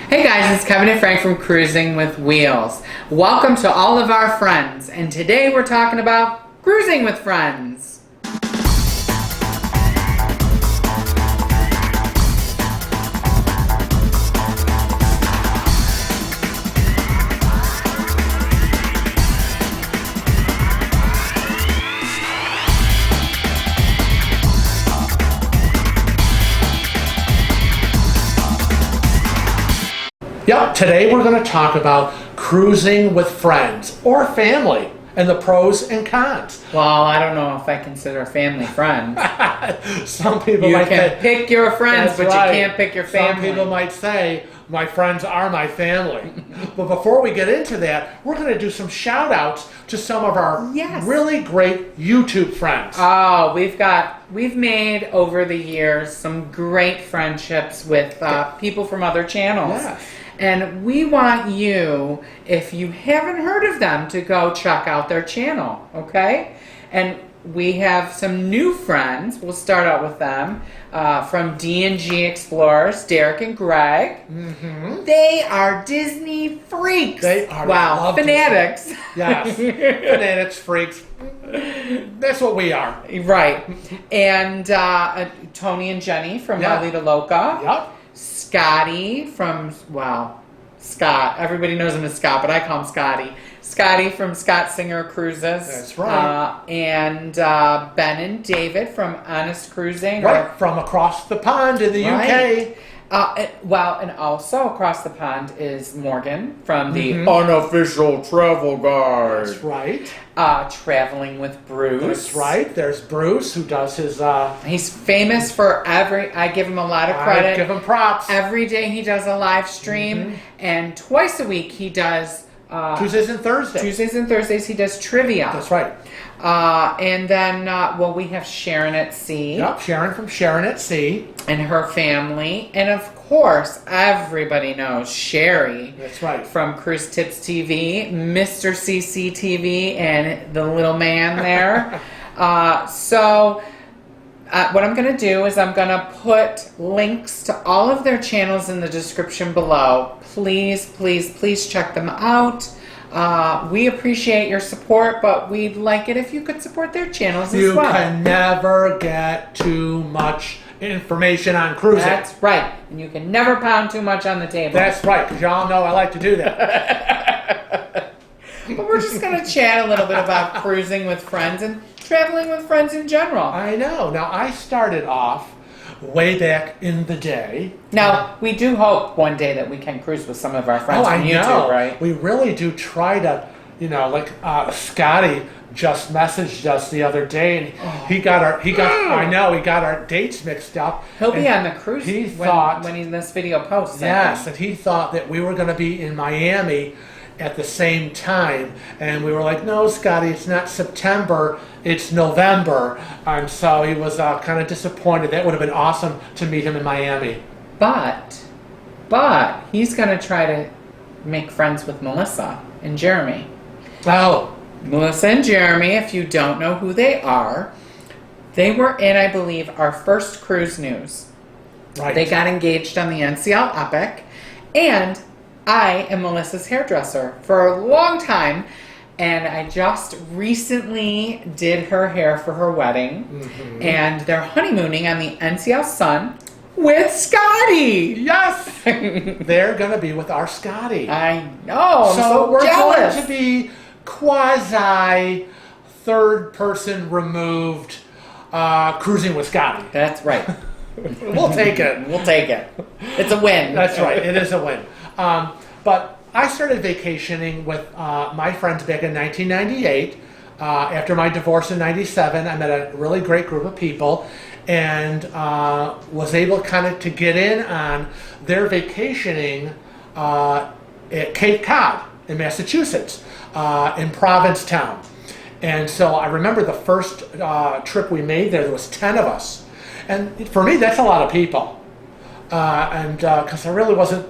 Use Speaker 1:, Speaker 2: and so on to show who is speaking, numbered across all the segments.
Speaker 1: Hey guys, it's Kevin and Frank from Cruising with Wheels. Welcome to all of our friends, and today we're talking about cruising with friends.
Speaker 2: Yep, today we're going to talk about cruising with friends or family and the pros and cons.
Speaker 1: Well, I don't know if I consider family friends.
Speaker 2: Some people
Speaker 1: You
Speaker 2: might
Speaker 1: can
Speaker 2: say,
Speaker 1: pick your friends,
Speaker 2: that's
Speaker 1: but
Speaker 2: right.
Speaker 1: you can't pick your family.
Speaker 2: Some people might say, my friends are my family. But before we get into that, we're going to do some shout outs to some of our really great YouTube friends.
Speaker 1: Oh, we've made over the years some great friendships with people from other channels.
Speaker 2: Yes.
Speaker 1: And we want you, if you haven't heard of them, to go check out their channel, okay? And we have some new friends. We'll start out with them from D&G Explorers, Derek and Greg.
Speaker 2: Mm-hmm.
Speaker 1: They are Disney freaks.
Speaker 2: They are
Speaker 1: fanatics.
Speaker 2: Disney. Yes, fanatics, freaks. That's what we are.
Speaker 1: Right. And Tony and Jenny from La Vida Loca.
Speaker 2: Yep.
Speaker 1: Scotty from, Scott. Everybody knows him as Scott, but I call him Scotty. Scotty from Scott Singer Cruises.
Speaker 2: That's right.
Speaker 1: And Ben and David from Honest Cruising.
Speaker 2: Right, from across the pond in the UK.
Speaker 1: And also across the pond is Morgan from the Unofficial Travel Guide.
Speaker 2: That's right.
Speaker 1: Traveling with Bruce.
Speaker 2: That's right. There's Bruce who does his...
Speaker 1: He's famous for I give him a lot of credit.
Speaker 2: I give him props.
Speaker 1: Every day he does a live stream, and twice a week he does...
Speaker 2: Tuesdays and Thursdays.
Speaker 1: Tuesdays and Thursdays he does trivia.
Speaker 2: That's right.
Speaker 1: And then, we have Sharon at Sea.
Speaker 2: Yep, Sharon from Sharon at Sea.
Speaker 1: And her family. And of course, everybody knows Sherry.
Speaker 2: That's right.
Speaker 1: From Cruise Tips TV, Mr. CCTV, and the little man there. What I'm going to do is I'm going to put links to all of their channels in the description below. Please, please, please check them out. We appreciate your support, but we'd like it if you could support their channels as well.
Speaker 2: You can never get too much information on cruising.
Speaker 1: That's right. And you can never pound too much on the table.
Speaker 2: That's right, because y'all know I like to do that.
Speaker 1: But we're just going to chat a little bit about cruising with friends and traveling with friends in general.
Speaker 2: I know. Now, I started off way back in the day.
Speaker 1: Now, we do hope one day that we can cruise with some of our friends on YouTube, right?
Speaker 2: We really do try to, Scotty just messaged us the other day, and he got our dates mixed up.
Speaker 1: He'll be on the cruise when this video posts.
Speaker 2: Yes, and he thought that we were going to be in Miami at the same time, and we were like, no, Scotty, it's not September, it's November. And so he was kind of disappointed. That would have been awesome to meet him in Miami.
Speaker 1: But he's going to try to make friends with Melissa and Jeremy.
Speaker 2: Oh.
Speaker 1: Melissa and Jeremy, if you don't know who they are, they were in, I believe, our first cruise news.
Speaker 2: Right.
Speaker 1: They got engaged on the NCL Epic, and I am Melissa's hairdresser for a long time, and I just recently did her hair for her wedding, and they're honeymooning on the NCL Sun with Scotty.
Speaker 2: Yes! They're going to be with our Scotty.
Speaker 1: I know, so
Speaker 2: we're
Speaker 1: jealous.
Speaker 2: going to be quasi third person removed cruising with Scotty.
Speaker 1: That's right.
Speaker 2: We'll take it.
Speaker 1: We'll take it. It's a win.
Speaker 2: That's right. It is a win. But I started vacationing with my friends back in 1998. After my divorce in 97, I met a really great group of people and was able kind of to get in on their vacationing at Cape Cod in Massachusetts, in Provincetown. And so I remember the first trip we made there was 10 of us. And for me, that's a lot of people. And because I really wasn't,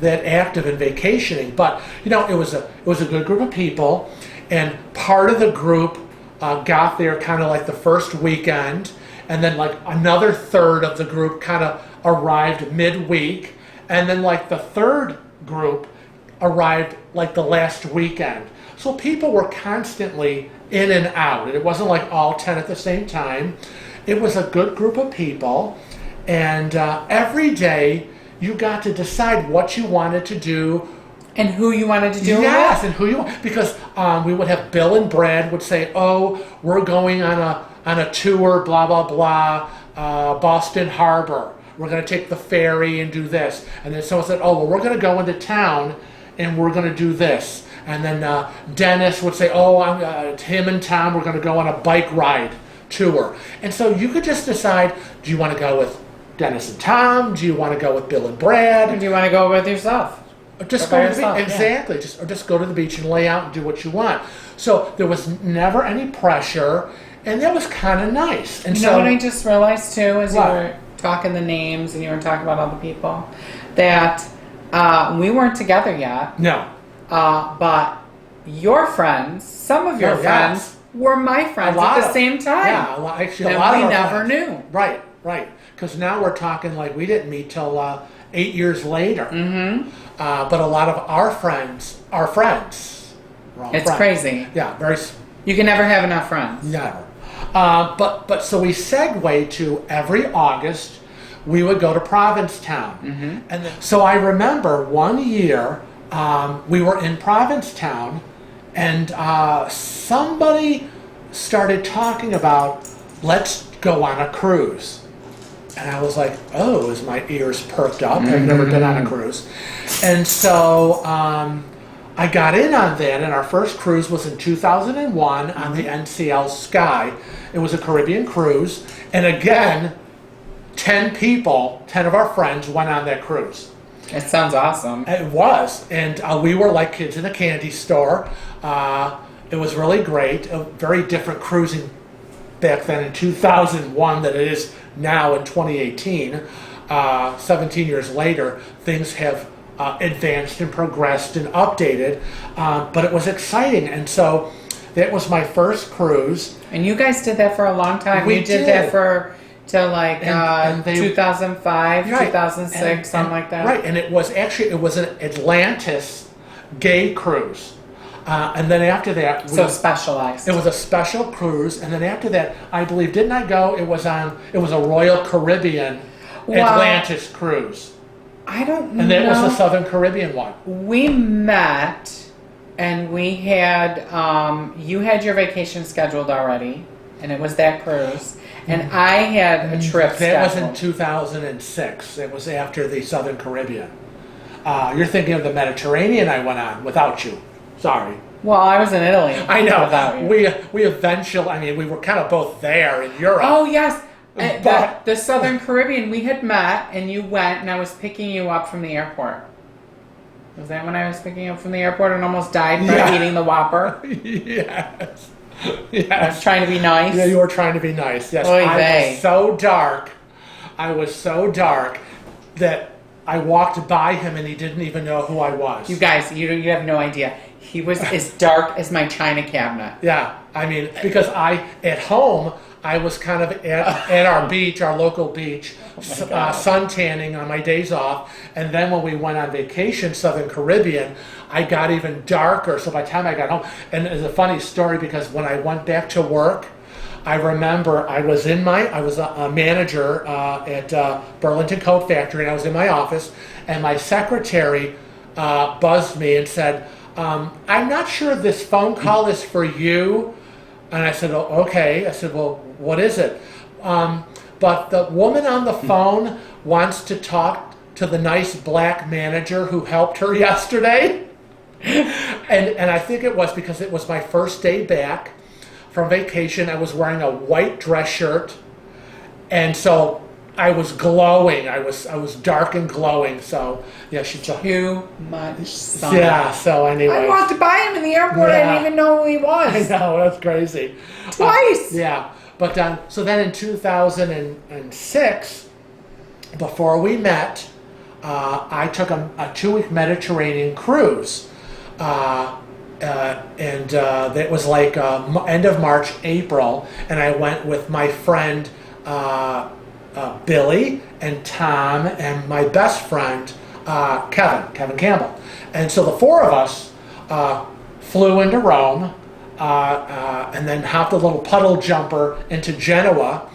Speaker 2: that active in vacationing, but it was a good group of people, and part of the group got there kind of like the first weekend, and then like another third of the group kind of arrived midweek, And then like the third group arrived like the last weekend. So people were constantly in and out. It wasn't like all 10 at the same time. It was a good group of people. And every day you got to decide what you wanted to do.
Speaker 1: And who you wanted to do it
Speaker 2: Yes,
Speaker 1: with?
Speaker 2: and who you, because we would have Bill and Brad would say, oh, we're going on a tour, blah, blah, blah, Boston Harbor. We're going to take the ferry and do this. And then someone said, oh, well, we're going to go into town and we're going to do this. And then Dennis would say, oh, him and Tom, we're going to go on a bike ride tour. And so you could just decide, do you want to go with Dennis and Tom? Do you want to go with Bill and Brad?
Speaker 1: Or do you want to go with yourself?
Speaker 2: Just
Speaker 1: Or
Speaker 2: go
Speaker 1: by
Speaker 2: to the
Speaker 1: yourself,
Speaker 2: beach.
Speaker 1: yeah.
Speaker 2: Exactly. Just go to the beach and lay out and do what you want. So there was never any pressure, and that was kind of nice. And
Speaker 1: You
Speaker 2: so
Speaker 1: know what I just realized too, as you
Speaker 2: What?
Speaker 1: were talking the names and you were talking about all the people, that we weren't together yet,
Speaker 2: no,
Speaker 1: but your friends, some of your
Speaker 2: Oh,
Speaker 1: friends,
Speaker 2: yes.
Speaker 1: were my friends at the same time.
Speaker 2: Yeah, actually, a
Speaker 1: And
Speaker 2: lot
Speaker 1: we
Speaker 2: of our
Speaker 1: never
Speaker 2: friends.
Speaker 1: knew.
Speaker 2: Right. Because now we're talking like we didn't meet till 8 years later.
Speaker 1: Mm-hmm.
Speaker 2: But a lot of our friends are friends. We're all
Speaker 1: It's
Speaker 2: friends.
Speaker 1: crazy.
Speaker 2: Yeah, very.
Speaker 1: You can never have enough friends.
Speaker 2: Never. But so we segue to every August we would go to Provincetown.
Speaker 1: Mm-hmm.
Speaker 2: And so I remember one year we were in Provincetown and somebody started talking about, let's go on a cruise. And I was like, oh, as my ears perked up. I've never been on a cruise. And so I got in on that, and our first cruise was in 2001 on the NCL Sky. It was a Caribbean cruise. And again, 10 people, 10 of our friends went on that cruise.
Speaker 1: It sounds awesome.
Speaker 2: It was. And we were like kids in a candy store. It was really great. A very different cruising back then in 2001 than it is now in 2018. 17 years later, things have advanced and progressed and updated, but it was exciting. And so that was my first cruise.
Speaker 1: And you guys did that for a long time.
Speaker 2: We
Speaker 1: You did
Speaker 2: did.
Speaker 1: that for till like
Speaker 2: And they-
Speaker 1: 2005,
Speaker 2: Right.
Speaker 1: 2006,
Speaker 2: And-
Speaker 1: something like that.
Speaker 2: Right, and it was an Atlantis gay cruise. And then after that,
Speaker 1: So specialized.
Speaker 2: it was a special cruise, and then after that, I believe, didn't I go? It was a Royal Caribbean
Speaker 1: Wow.
Speaker 2: Atlantis cruise,
Speaker 1: I don't know.
Speaker 2: and that was the Southern Caribbean one.
Speaker 1: We met, and we had you had your vacation scheduled already, and it was that cruise, and I had a trip
Speaker 2: That was
Speaker 1: scheduled.
Speaker 2: in 2006. It was after the Southern Caribbean. You're thinking of the Mediterranean I went on without you. Sorry.
Speaker 1: Well, I was in Italy.
Speaker 2: I know.
Speaker 1: Without you.
Speaker 2: We eventually, I mean, we were kind of both there in Europe.
Speaker 1: Oh yes,
Speaker 2: But-
Speaker 1: the Southern Caribbean. We had met, and you went, and I was picking you up from the airport. Was that when I was picking you up from the airport and almost died by
Speaker 2: Yeah.
Speaker 1: eating the Whopper?
Speaker 2: Yes.
Speaker 1: I
Speaker 2: Yes.
Speaker 1: was trying to be nice.
Speaker 2: Yeah, you were trying to be nice. Yes.
Speaker 1: Oy
Speaker 2: I
Speaker 1: vey.
Speaker 2: was so dark. I was so dark that I walked by him and he didn't even know who I was.
Speaker 1: You guys, you have no idea. He was as dark as my china cabinet.
Speaker 2: Yeah, I mean, because at home, I was kind of at our beach, our local beach,
Speaker 1: God.
Speaker 2: sun tanning on my days off. And then when we went on vacation, Southern Caribbean, I got even darker. So by the time I got home, and it's a funny story because when I went back to work, I remember I was a manager at Burlington Coat Factory, and I was in my office, and my secretary buzzed me and said, I'm not sure this phone call is for you. And I said, oh, okay. I said, well, what is it? But the woman on the phone wants to talk to the nice black manager who helped her yesterday. And I think it was because it was my first day back from vacation. I was wearing a white dress shirt. And so I was glowing. I was dark and glowing. So yeah, she told
Speaker 1: Too much sun.
Speaker 2: Yeah, so anyway.
Speaker 1: I walked by him in the airport. I
Speaker 2: Yeah.
Speaker 1: didn't even know who he
Speaker 2: I
Speaker 1: was.
Speaker 2: know, that's crazy.
Speaker 1: Twice.
Speaker 2: Yeah, but so then in 2006, before we met, I took a 2-week Mediterranean cruise. And that was like end of March, April, and I went with my friend Billy and Tom and my best friend Kevin Campbell. And so the four of us flew into Rome and then hopped a little puddle jumper into Genoa,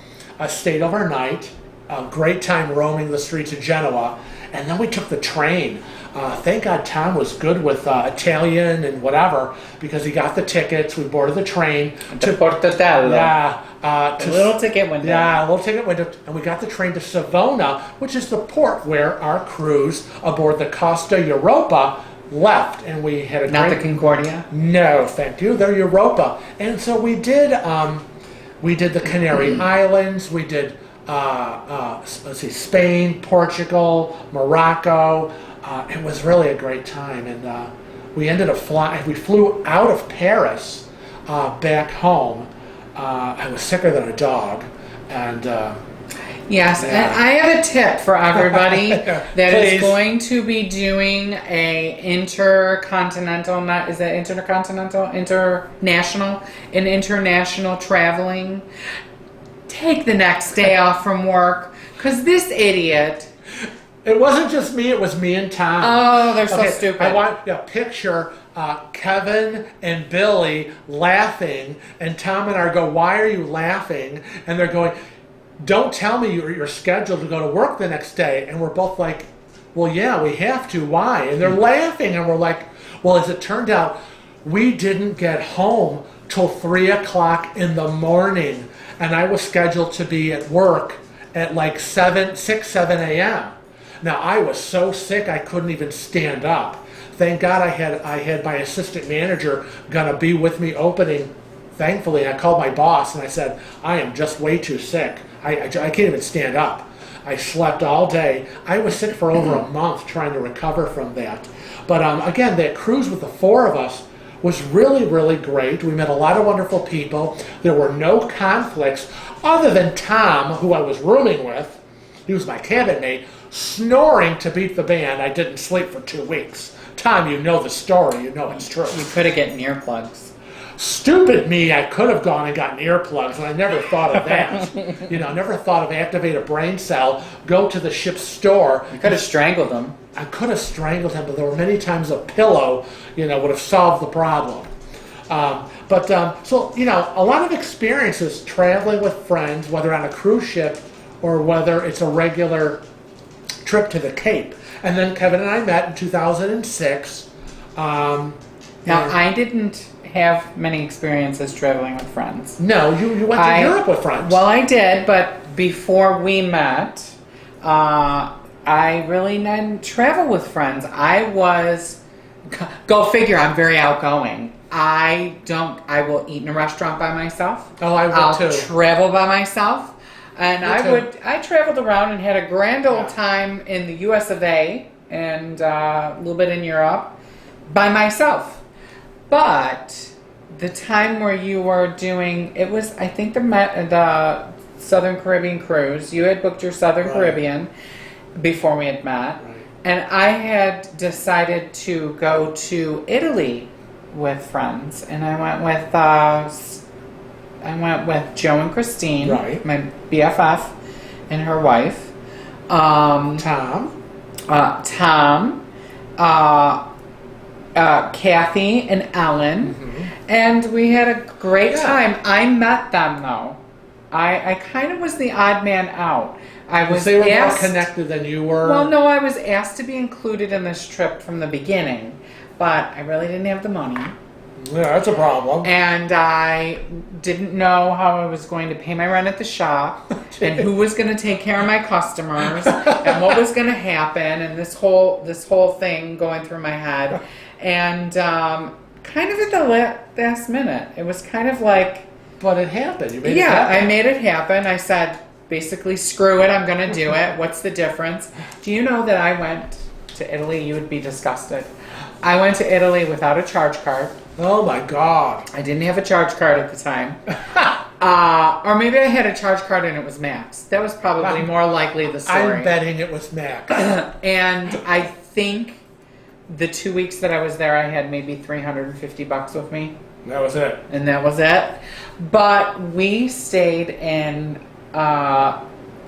Speaker 2: stayed overnight, a great time roaming the streets of Genoa, and then we took the train. Thank God Tom was good with Italian and whatever, because he got the tickets. We boarded the train
Speaker 1: to Portotello.
Speaker 2: Yeah.
Speaker 1: A little ticket window.
Speaker 2: Yeah, a little ticket window. And we got the train to Savona, which is the port where our cruise aboard the Costa Europa left. And we had a
Speaker 1: Not the Concordia?
Speaker 2: No, thank you. They're Europa. And so we did the Canary Islands. We did, let's see, Spain, Portugal, Morocco. It was really a great time. And we ended up flying. We flew out of Paris back home. I was sicker than a dog, and
Speaker 1: yes,
Speaker 2: yeah.
Speaker 1: and I have a tip for everybody that
Speaker 2: Please.
Speaker 1: is going to be doing a international traveling. Take the next day off from work, because this idiot.
Speaker 2: It wasn't just me; it was me and Tom.
Speaker 1: Oh, they're so stupid.
Speaker 2: I want to picture Kevin and Billy laughing, and Tom and I go, "Why are you laughing?" And they're going, "Don't tell me you're scheduled to go to work the next day." And we're both like, "Well, yeah, we have to. Why?" And they're laughing, and we're like, "Well, as it turned out, we didn't get home till 3:00 in the morning, and I was scheduled to be at work at like 7 a.m. Now, I was so sick I couldn't even stand up. Thank God I had my assistant manager gonna be with me opening. Thankfully, I called my boss and I said, I am just way too sick. I can't even stand up. I slept all day. I was sick for over a month trying to recover from that. But again, that cruise with the four of us was really, really great. We met a lot of wonderful people. There were no conflicts other than Tom, who I was rooming with. He was my cabin mate, snoring to beat the band. I didn't sleep for 2 weeks. Tom, you know the story. You know it's true.
Speaker 1: You could have gotten earplugs.
Speaker 2: Stupid me, I could have gone and gotten earplugs, and I never thought of that. Never thought of activate a brain cell, go to the ship's store.
Speaker 1: You could have strangled them.
Speaker 2: I could have strangled him, but there were many times a pillow, would have solved the problem. So, a lot of experiences traveling with friends, whether on a cruise ship or whether it's a regular trip to the Cape. And then Kevin and I met in 2006.
Speaker 1: Now, I didn't have many experiences traveling with friends.
Speaker 2: No, you went to Europe with friends.
Speaker 1: Well, I did, but before we met, I really didn't travel with friends. Go figure, I'm very outgoing. I will eat in a restaurant by myself.
Speaker 2: Oh, I would
Speaker 1: I'll
Speaker 2: too.
Speaker 1: travel by myself. And I traveled around and had a grand old time in the US of A and a little bit in Europe by myself. But the time where you were doing, it was, I think the Southern Caribbean cruise, you had booked your Southern Caribbean before we had met.
Speaker 2: Right.
Speaker 1: And I had decided to go to Italy with friends. And I went with Joe and Christine,
Speaker 2: right.
Speaker 1: my BFF, and her wife.
Speaker 2: Tom,
Speaker 1: Kathy and Ellen, and we had a great time. I met them though. I kind of was the odd man out. I was
Speaker 2: they were
Speaker 1: asked,
Speaker 2: more connected than you were.
Speaker 1: Well, no, I was asked to be included in this trip from the beginning, but I really didn't have the money.
Speaker 2: Yeah, that's a problem.
Speaker 1: And I didn't know how I was going to pay my rent at the shop and who was going to take care of my customers and what was going to happen and this whole thing going through my head. And kind of at the last minute, it was kind of like...
Speaker 2: But it happened. You made it happen.
Speaker 1: Yeah, I made it happen. I said, basically, screw it, I'm going to do it. What's the difference? Do you know that I went to Italy? You would be disgusted. I went to Italy without a charge card.
Speaker 2: Oh my God.
Speaker 1: I didn't have a charge card at the time. Or maybe I had a charge card and it was Max. That was probably more likely the story.
Speaker 2: I'm betting it was Max.
Speaker 1: And I think the 2 weeks that I was there, I had maybe $350 with me.
Speaker 2: That was it.
Speaker 1: And that was it. But we stayed in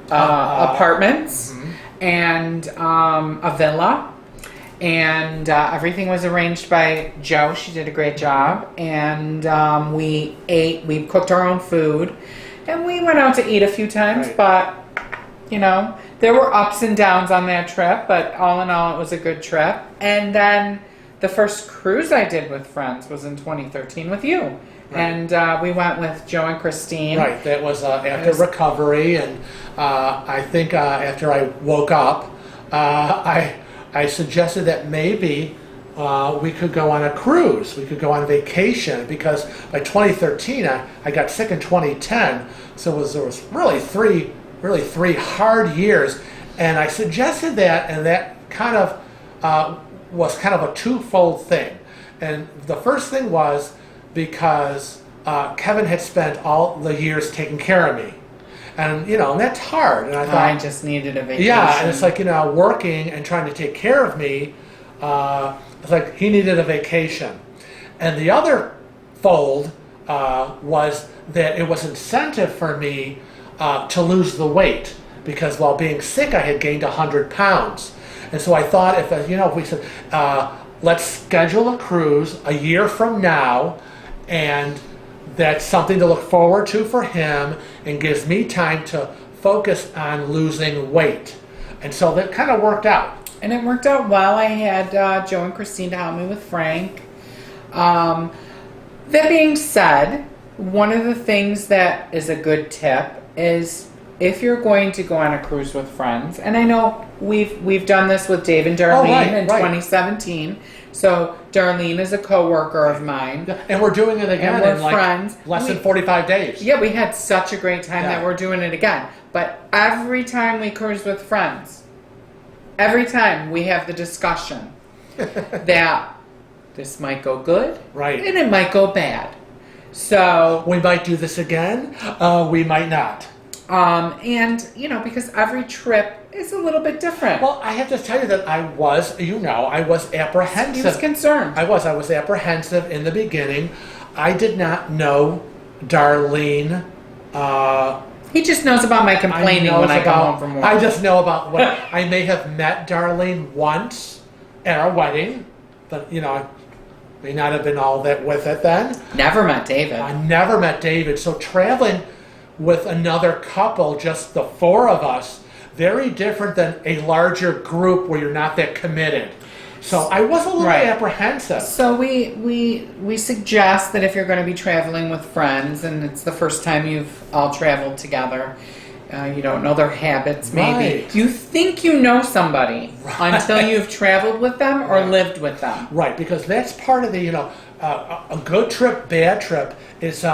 Speaker 1: apartments. and a villa. And everything was arranged by Jo. She did a great job. And we cooked our own food. And we went out to eat a few times,
Speaker 2: Right.
Speaker 1: but, there were ups and downs on that trip. But all in all, it was a good trip. And then the first cruise I did with friends was in 2013 with you.
Speaker 2: Right.
Speaker 1: And we went with Jo and Christine.
Speaker 2: Right, that was after recovery, and I think after I woke up, I suggested that maybe we could go on a cruise, we could go on vacation, because by 2013 I got sick in 2010, so there was really three hard years, and I suggested that, and that kind of was kind of a twofold thing. And the first thing was because Kevin had spent all the years taking care of me. And, and that's hard. And I thought,
Speaker 1: I just needed a vacation.
Speaker 2: yeah, and it's like, working and trying to take care of me, it's like he needed a vacation. And the other fold was that it was incentive for me to lose the weight, because while being sick, I had gained 100 pounds. And so I thought if we said, let's schedule a cruise a year from now, and that's something to look forward to for him and gives me time to focus on losing weight. And so that kind of worked out.
Speaker 1: And it worked out well. I had Jo and Christine to help me with Frank. That being said, one of the things that is a good tip is if you're going to go on a cruise with friends, and I know we've done this with Dave and Darlene in 2017. So Darlene is a coworker of mine.
Speaker 2: And we're doing it again
Speaker 1: and we're
Speaker 2: in like
Speaker 1: friends.
Speaker 2: less than 45 days.
Speaker 1: Yeah, we had such a great time
Speaker 2: Yeah.
Speaker 1: that we're doing it again. But every time we cruise with friends, every time we have the discussion that this might go good,
Speaker 2: Right.
Speaker 1: and it might go bad. So
Speaker 2: We might do this again. We might not.
Speaker 1: and because every trip is a little bit different.
Speaker 2: Well, I have to tell you that I was apprehensive.
Speaker 1: He was concerned.
Speaker 2: I was apprehensive in the beginning. I did not know Darlene.
Speaker 1: He just knows about my complaining when I come home from work.
Speaker 2: I just know about what I may have met Darlene once at our wedding, but I may not have been all that with it then.
Speaker 1: Never met David.
Speaker 2: I never met David, so traveling with another couple, just the four of us, very different than a larger group where you're not that committed. So I was a little apprehensive.
Speaker 1: So we suggest that if you're going to be traveling with friends and it's the first time you've all traveled together, you don't know their habits maybe.
Speaker 2: Right.
Speaker 1: You think you know somebody until you've traveled with them or lived with them.
Speaker 2: Right, because that's part of the, a good trip, bad trip is,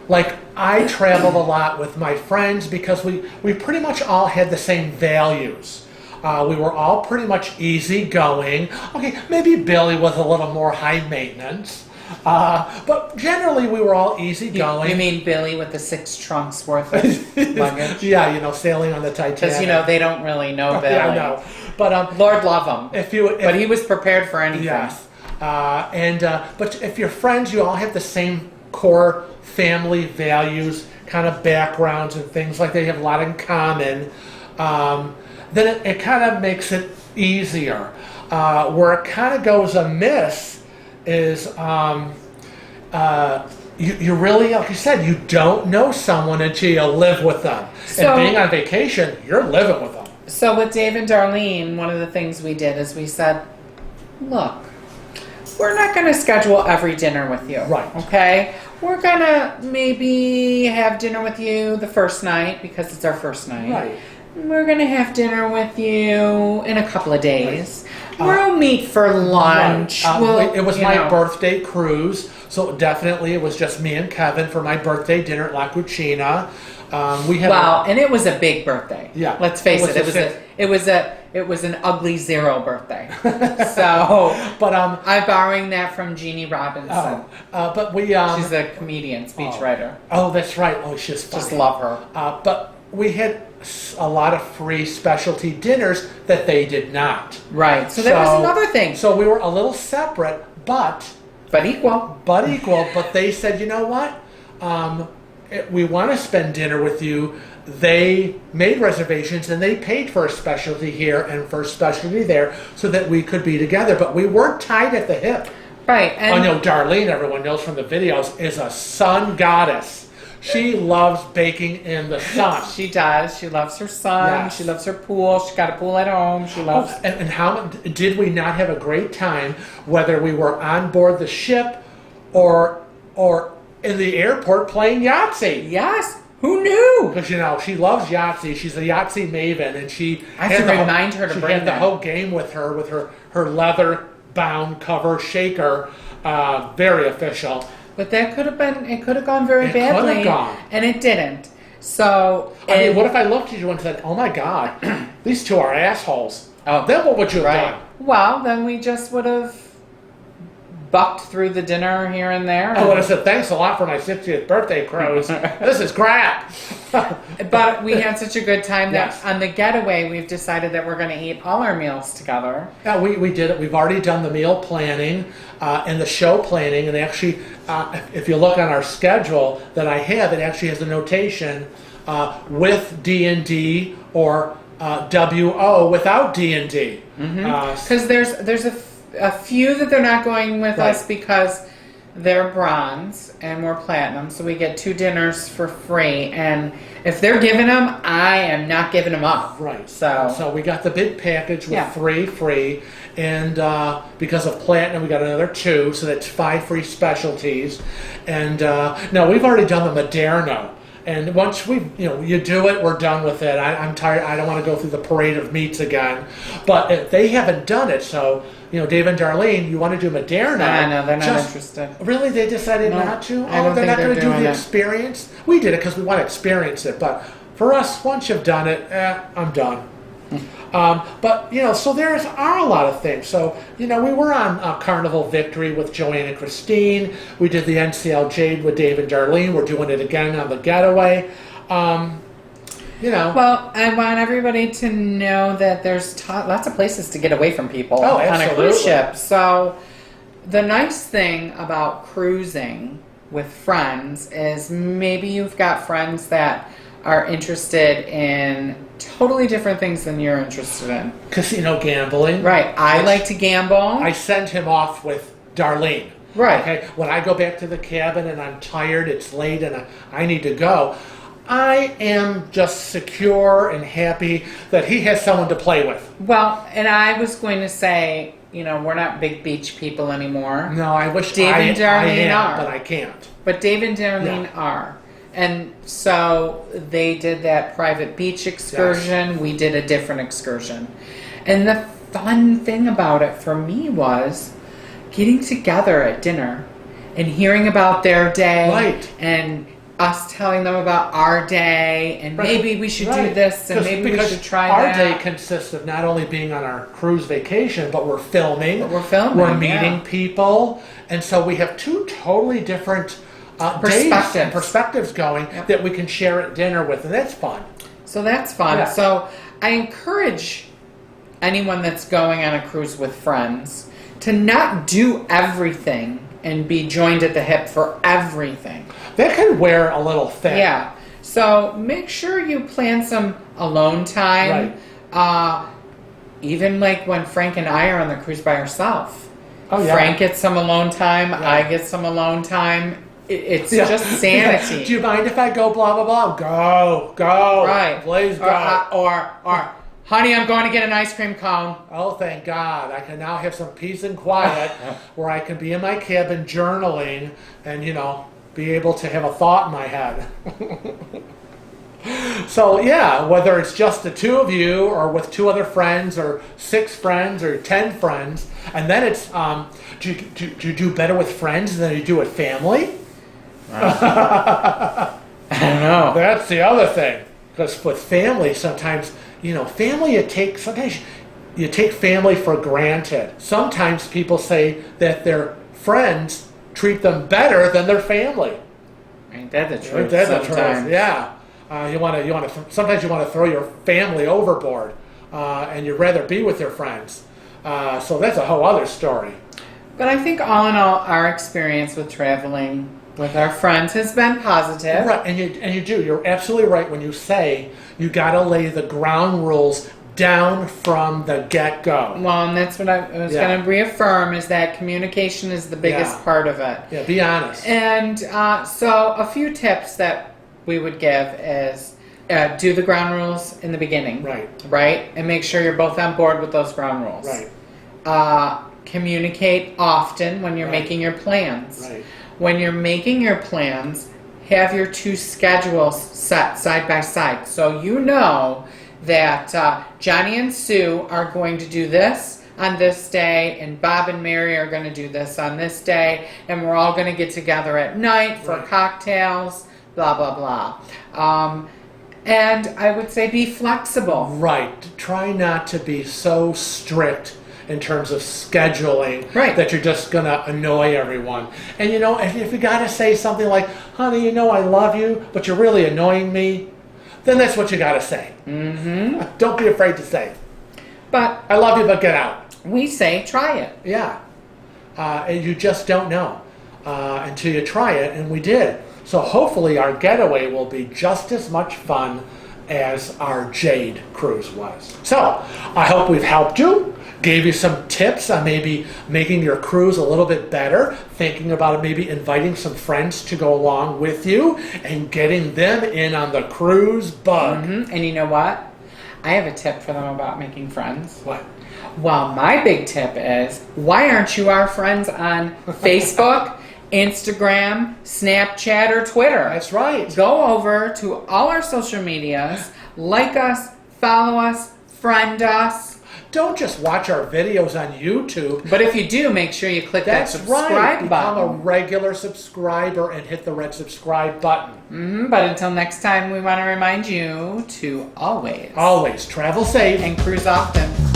Speaker 2: like I traveled a lot with my friends because we pretty much all had the same values. We were all pretty much easygoing. Okay, maybe Billy was a little more high maintenance. But generally we were all easygoing.
Speaker 1: You mean Billy with the 6 trunks worth of luggage?
Speaker 2: Yeah, sailing on the Titanic.
Speaker 1: Because, they don't really know Billy.
Speaker 2: Yeah, I know. But
Speaker 1: Lord love him.
Speaker 2: but
Speaker 1: he was prepared for anything.
Speaker 2: Yes. But if you're friends, you all have the same core family values, kind of backgrounds and things like that. You have a lot in common. Then it kind of makes it easier. Where it kind of goes amiss is you really, like you said, you don't know someone until you live with them.
Speaker 1: So,
Speaker 2: and being on vacation, you're living with them.
Speaker 1: So with Dave and Darlene, one of the things we did is we said, look, we're not going to schedule every dinner with you.
Speaker 2: Right.
Speaker 1: Okay? We're going to maybe have dinner with you the first night because it's our first night.
Speaker 2: Right.
Speaker 1: We're going to have dinner with you in a couple of days. We'll meet for lunch.
Speaker 2: Right. It was my birthday cruise, so definitely it was just me and Kevin for my birthday dinner at La Cucina.
Speaker 1: And it was a big birthday.
Speaker 2: Yeah.
Speaker 1: Let's face it. It was an ugly 0 birthday. So,
Speaker 2: but
Speaker 1: I'm borrowing that from Jeannie Robinson.
Speaker 2: But we
Speaker 1: she's a comedian, speechwriter.
Speaker 2: Oh, that's right. Oh, she's funny.
Speaker 1: Just love her.
Speaker 2: But we had a lot of free specialty dinners that they did not.
Speaker 1: Right. So that was another thing.
Speaker 2: So we were a little separate, but
Speaker 1: equal.
Speaker 2: But they said, you know what? we want to spend dinner with you. They made reservations and they paid for a specialty here and for a specialty there so that we could be together. But we weren't tied at the hip.
Speaker 1: Right. And
Speaker 2: Darlene, everyone knows from the videos, is a sun goddess. She loves baking in the sun.
Speaker 1: She does. She loves her sun.
Speaker 2: Yes.
Speaker 1: She loves her pool. She's got a pool at home. She loves.
Speaker 2: And how did we not have a great time, whether we were on board the ship or in the airport playing Yahtzee?
Speaker 1: Yes. Who knew?
Speaker 2: Because she loves Yahtzee. She's a Yahtzee maven, and she.
Speaker 1: I have to remind her to bring
Speaker 2: had the whole game with her leather bound cover shaker. Very official.
Speaker 1: But that could have been. It could have gone very badly.
Speaker 2: Could have gone.
Speaker 1: And it didn't. So.
Speaker 2: I mean, what if I looked at you and said, "Oh my God, these two are assholes"?
Speaker 1: Oh,
Speaker 2: then what would you have done?
Speaker 1: Well, then we just would have bucked through the dinner here and there.
Speaker 2: I would have said, "Thanks a lot for my 60th birthday cruise. This is crap."
Speaker 1: But we had such a good time that
Speaker 2: Yes.
Speaker 1: on the getaway, we've decided that we're going to eat all our meals together.
Speaker 2: Yeah, we did it. We've already done the meal planning and the show planning. And actually, if you look on our schedule that I have, it actually has a notation with D&D or WO without D&D.
Speaker 1: Because there's a few that they're not going with
Speaker 2: Right.
Speaker 1: us because they're bronze and we're platinum, so we get 2 dinners for free. And if they're giving them, I am not giving them up.
Speaker 2: Right.
Speaker 1: So
Speaker 2: we got the big package with
Speaker 1: Yeah.
Speaker 2: 3 free, and because of platinum, we got another 2, so that's 5 free specialties. And no, we've already done the Moderno. And once you do it, we're done with it. I'm tired. I don't want to go through the parade of meats again. But if they haven't done it, so Dave and Darlene, you want to do Moderna?
Speaker 1: I know they're not interested.
Speaker 2: Really, they decided
Speaker 1: No,
Speaker 2: not to.
Speaker 1: I don't
Speaker 2: They're
Speaker 1: think
Speaker 2: not
Speaker 1: they're
Speaker 2: going to do
Speaker 1: doing
Speaker 2: the
Speaker 1: it.
Speaker 2: experience. We did it because we want to experience it. But for us, once you've done it, I'm done. But so there are a lot of things. So we were on Carnival Victory with Joanne and Christine. We did the NCL Jade with Dave and Darlene. We're doing it again on the getaway.
Speaker 1: Well, I want everybody to know that there's lots of places to get away from people
Speaker 2: Oh,
Speaker 1: on a
Speaker 2: absolutely.
Speaker 1: cruise ship. So the nice thing about cruising with friends is maybe you've got friends that are interested in totally different things than you're interested in.
Speaker 2: Casino gambling.
Speaker 1: Right. I like to gamble.
Speaker 2: I sent him off with Darlene.
Speaker 1: Right.
Speaker 2: Okay. When I go back to the cabin and I'm tired, it's late, and I need to go, I am just secure and happy that he has someone to play with.
Speaker 1: Well, and I was going to say, we're not big beach people anymore.
Speaker 2: No, I wish
Speaker 1: Dave and Darlene
Speaker 2: am,
Speaker 1: are.
Speaker 2: but I can't.
Speaker 1: But Dave and Darlene are. And so they did that private beach excursion.
Speaker 2: Yes.
Speaker 1: We did a different excursion. And the fun thing about it for me was getting together at dinner and hearing about their day.
Speaker 2: Right.
Speaker 1: And us telling them about our day. And maybe we should do this and maybe we should try
Speaker 2: our
Speaker 1: that.
Speaker 2: Our day consists of not only being on our cruise vacation, but we're filming. We're meeting people. And so we have 2 totally different perspectives going that we can share at dinner with, and that's fun.
Speaker 1: So that's fun.
Speaker 2: Yeah.
Speaker 1: So I encourage anyone that's going on a cruise with friends to not do everything and be joined at the hip for everything.
Speaker 2: That can wear a little thin.
Speaker 1: Yeah. So make sure you plan some alone time.
Speaker 2: Right.
Speaker 1: Even like when Frank and I are on the cruise by ourselves.
Speaker 2: Oh, yeah.
Speaker 1: Frank gets some alone time.
Speaker 2: Yeah.
Speaker 1: I get some alone time. It's just sanity.
Speaker 2: Yeah. Do you mind if I go blah, blah, blah? Go.
Speaker 1: Right.
Speaker 2: Please go.
Speaker 1: Or, honey, I'm going to get an ice cream cone.
Speaker 2: Oh, thank God. I can now have some peace and quiet where I can be in my cabin journaling and, be able to have a thought in my head. So, yeah, whether it's just the 2 of you or with 2 other friends or 6 friends or 10 friends, and then it's, do you do better with friends than you do with family?
Speaker 1: I don't know.
Speaker 2: That's the other thing. Because with family, sometimes, family sometimes you take family for granted. Sometimes people say that their friends treat them better than their family.
Speaker 1: Ain't that the truth?
Speaker 2: Ain't that the
Speaker 1: sometimes?
Speaker 2: truth? Yeah. Sometimes you want to throw your family overboard, and you'd rather be with your friends. So that's a whole other story.
Speaker 1: But I think all in all, our experience with traveling with our friends has been positive.
Speaker 2: Right, and you do. You're absolutely right when you say you got to lay the ground rules down from the get-go.
Speaker 1: Well, and that's what I was
Speaker 2: Yeah.
Speaker 1: going to reaffirm, is that communication is the biggest
Speaker 2: Yeah.
Speaker 1: part of it.
Speaker 2: Yeah, be honest.
Speaker 1: And so a few tips that we would give is do the ground rules in the beginning. Right? And make sure you're both on board with those ground rules. Communicate often when you're making your plans. When you're making your plans, have your two schedules set side by side. So you know that Johnny and Sue are going to do this on this day, and Bob and Mary are going to do this on this day, and we're all going to get together at night for cocktails, blah, blah, blah. And I would say be flexible.
Speaker 2: Right. Try not to be so strict in terms of scheduling that you're just going to annoy everyone. And you know, if you got to say something like, honey, you know I love you, but you're really annoying me, then that's what you got to say. Don't be afraid to say,
Speaker 1: but
Speaker 2: I love you, but get out.
Speaker 1: We say try it.
Speaker 2: Yeah. And you just don't know until you try it, and we did. So hopefully our getaway will be just as much fun as our Jade cruise was. So I hope we've helped you, gave you some tips on maybe making your cruise a little bit better, thinking about maybe inviting some friends to go along with you and getting them in on the cruise bug.
Speaker 1: And you know what? I have a tip for them about making friends.
Speaker 2: What?
Speaker 1: Well, my big tip is, why aren't you our friends on Facebook, Instagram, Snapchat, or Twitter?
Speaker 2: That's right.
Speaker 1: Go over to all our social medias, like us, follow us, friend us.
Speaker 2: Don't just watch our videos on YouTube.
Speaker 1: But if you do, make sure you click that subscribe
Speaker 2: Become a
Speaker 1: button.
Speaker 2: regular subscriber and hit the red subscribe button.
Speaker 1: But until next time, we want to remind you to always
Speaker 2: travel safe
Speaker 1: and cruise often.